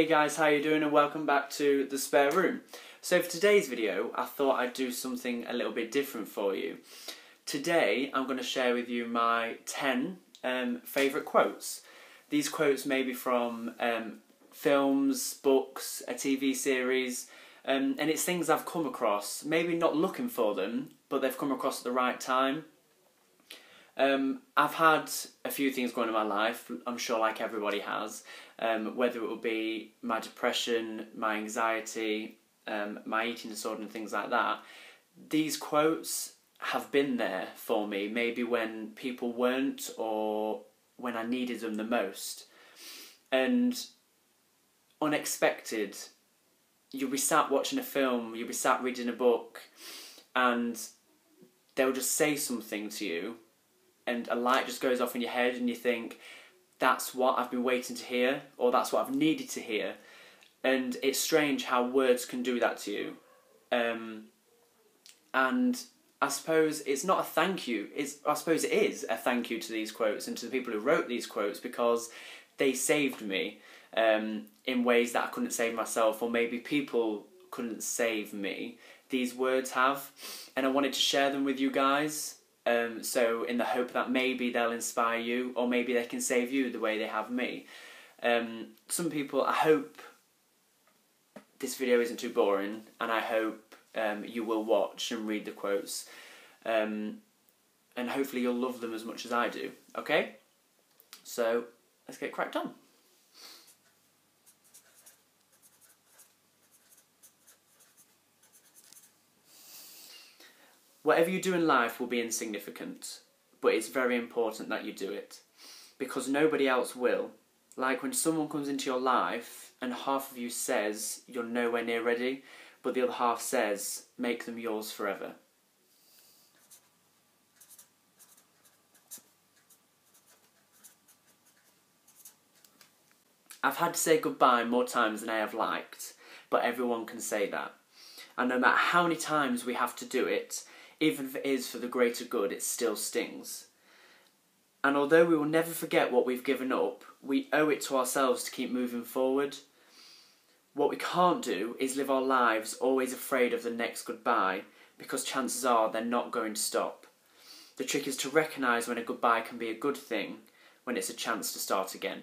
Hey guys, how you doing, and welcome back to The Spare Room. So for today's video, I thought I'd do something a little bit different for you. Today, I'm going to share with you my 10 favourite quotes. These quotes may be from films, books, a TV series, and it's things I've come across, maybe not looking for them, but they've come across at the right time. I've had a few things going on in my life, I'm sure like everybody has, whether it will be my depression, my anxiety, my eating disorder and things like that. These quotes have been there for me, maybe when people weren't or when I needed them the most. And unexpected, you'll be sat watching a film, you'll be sat reading a book, and they'll just say something to you, and a light just goes off in your head and you think, that's what I've been waiting to hear, or that's what I've needed to hear. And it's strange how words can do that to you. And I suppose it's not a thank you, I suppose it is a thank you to these quotes and to the people who wrote these quotes, because they saved me in ways that I couldn't save myself, or maybe people couldn't save me. These words have, and I wanted to share them with you guys. So in the hope that maybe they'll inspire you, or maybe they can save you the way they have me. Some people, I hope this video isn't too boring, and I hope you will watch and read the quotes, and hopefully you'll love them as much as I do, okay? So let's get cracked on. Whatever you do in life will be insignificant, but it's very important that you do it, because nobody else will. Like when someone comes into your life and half of you says you're nowhere near ready, but the other half says make them yours forever. I've had to say goodbye more times than I have liked, but everyone can say that. And no matter how many times we have to do it, even if it is for the greater good, it still stings. And although we will never forget what we've given up, we owe it to ourselves to keep moving forward. What we can't do is live our lives always afraid of the next goodbye, because chances are they're not going to stop. The trick is to recognise when a goodbye can be a good thing, when it's a chance to start again.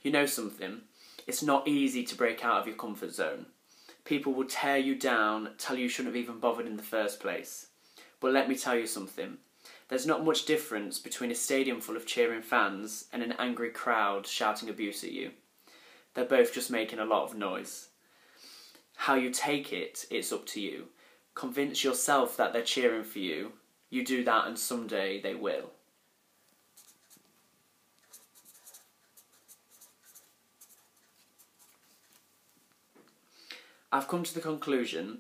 You know something? It's not easy to break out of your comfort zone. People will tear you down, tell you shouldn't have even bothered in the first place. But let me tell you something. There's not much difference between a stadium full of cheering fans and an angry crowd shouting abuse at you. They're both just making a lot of noise. How you take it, it's up to you. Convince yourself that they're cheering for you. You do that and someday they will. I've come to the conclusion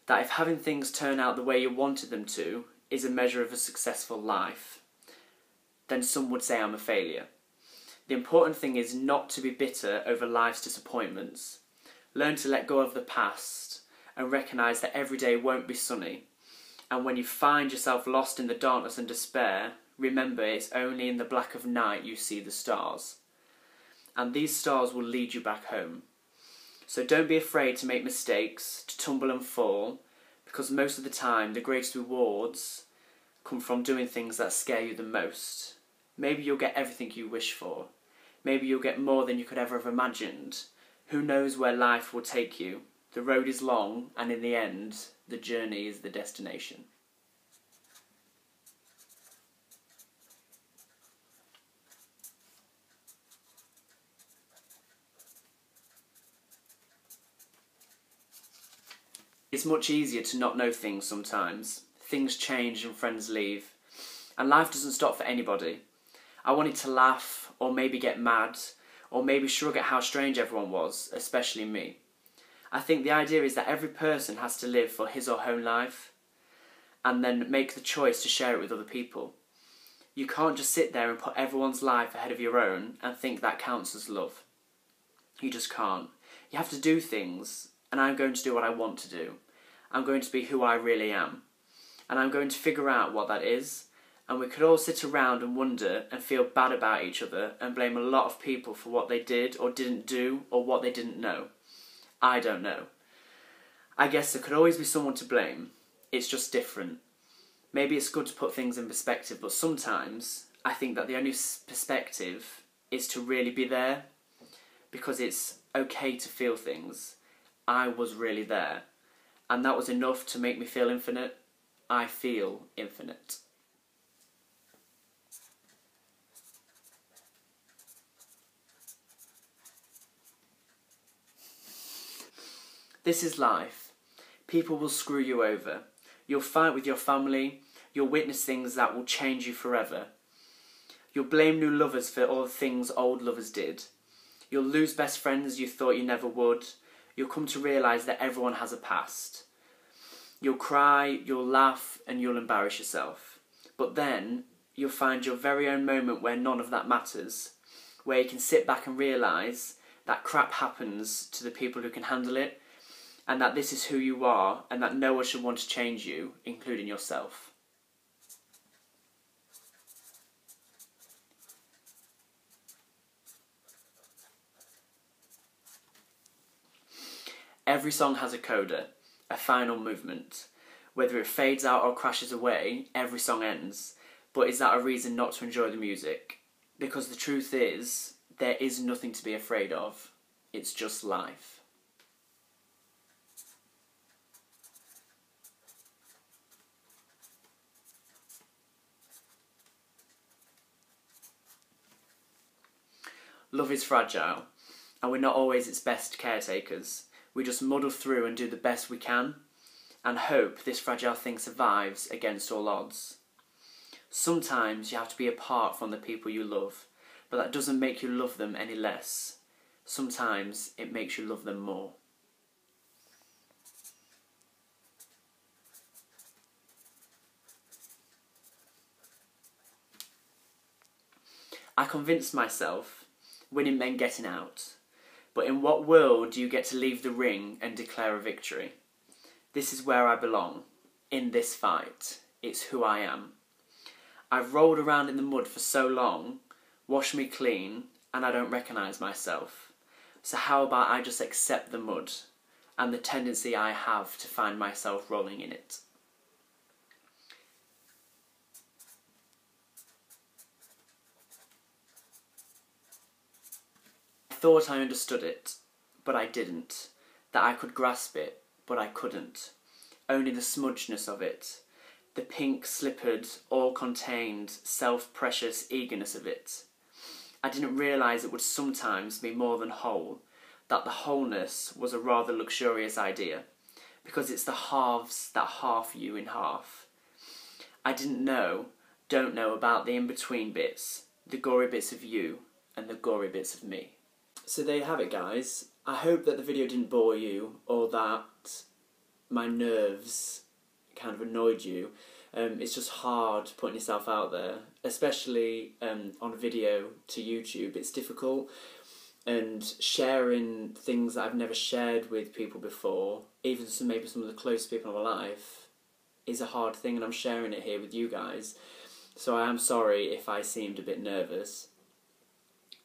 that if having things turn out the way you wanted them to is a measure of a successful life, then some would say I'm a failure. The important thing is not to be bitter over life's disappointments. Learn to let go of the past and recognise that every day won't be sunny. And when you find yourself lost in the darkness and despair, remember it's only in the black of night you see the stars. And these stars will lead you back home. So don't be afraid to make mistakes, to tumble and fall, because most of the time the greatest rewards come from doing things that scare you the most. Maybe you'll get everything you wish for. Maybe you'll get more than you could ever have imagined. Who knows where life will take you? The road is long, and in the end, the journey is the destination. It's much easier to not know things sometimes. Things change and friends leave. And life doesn't stop for anybody. I wanted to laugh, or maybe get mad, or maybe shrug at how strange everyone was, especially me. I think the idea is that every person has to live for his or her own life, and then make the choice to share it with other people. You can't just sit there and put everyone's life ahead of your own and think that counts as love. You just can't. You have to do things, and I'm going to do what I want to do. I'm going to be who I really am. And I'm going to figure out what that is, And we could all sit around and wonder and feel bad about each other and blame a lot of people for what they did or didn't do or what they didn't know. I don't know. I guess there could always be someone to blame. It's just different. Maybe it's good to put things in perspective, but sometimes I think that the only perspective is to really be there, because it's okay to feel things. I was really there, and that was enough to make me feel infinite. I feel infinite. This is life. People will screw you over. You'll fight with your family. You'll witness things that will change you forever. You'll blame new lovers for all the things old lovers did. You'll lose best friends you thought you never would. You'll come to realise that everyone has a past. You'll cry, you'll laugh, and you'll embarrass yourself. But then, you'll find your very own moment where none of that matters, where you can sit back and realise that crap happens to the people who can handle it, and that this is who you are, and that no one should want to change you, including yourself. Every song has a coda, a final movement. Whether it fades out or crashes away, every song ends. But is that a reason not to enjoy the music? Because the truth is, there is nothing to be afraid of. It's just life. Love is fragile, and we're not always its best caretakers. We just muddle through and do the best we can, and hope this fragile thing survives against all odds. Sometimes you have to be apart from the people you love, but that doesn't make you love them any less. Sometimes it makes you love them more. I convinced myself winning meant getting out. But in what world do you get to leave the ring and declare a victory? This is where I belong. In this fight. It's who I am. I've rolled around in the mud for so long, wash me clean, and I don't recognise myself. So how about I just accept the mud and the tendency I have to find myself rolling in it? I thought I understood it, but I didn't. That I could grasp it, but I couldn't. Only the smudgeness of it. The pink, slippered, all-contained, self-precious eagerness of it. I didn't realise it would sometimes be more than whole, that the wholeness was a rather luxurious idea, because it's the halves that half you in half. I don't know about the in-between bits, the gory bits of you, and the gory bits of me. So there you have it, guys. I hope that the video didn't bore you, or that my nerves kind of annoyed you. It's just hard putting yourself out there, especially on video to YouTube. It's difficult, and sharing things that I've never shared with people before, even maybe some of the closest people in my life, is a hard thing, and I'm sharing it here with you guys. So I am sorry if I seemed a bit nervous.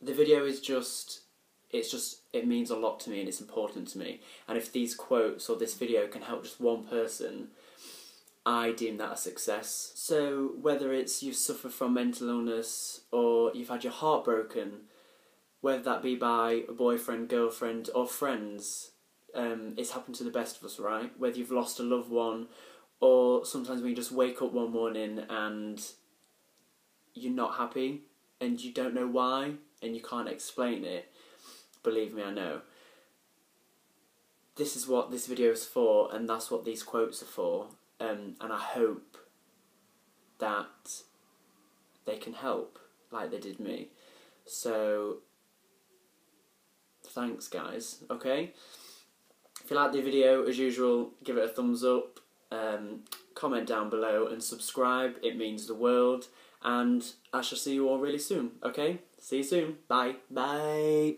The video is it means a lot to me and it's important to me. And if these quotes or this video can help just one person, I deem that a success. So whether it's you suffer from mental illness or you've had your heart broken, whether that be by a boyfriend, girlfriend or friends, it's happened to the best of us, right? Whether you've lost a loved one, or sometimes when you just wake up one morning and you're not happy and you don't know why and you can't explain it. Believe me, I know. This is what this video is for, and that's what these quotes are for. And I hope that they can help, like they did me. So, thanks guys, okay? If you like the video, as usual, give it a thumbs up, comment down below and subscribe, it means the world. And I shall see you all really soon, okay? See you soon, bye. Bye.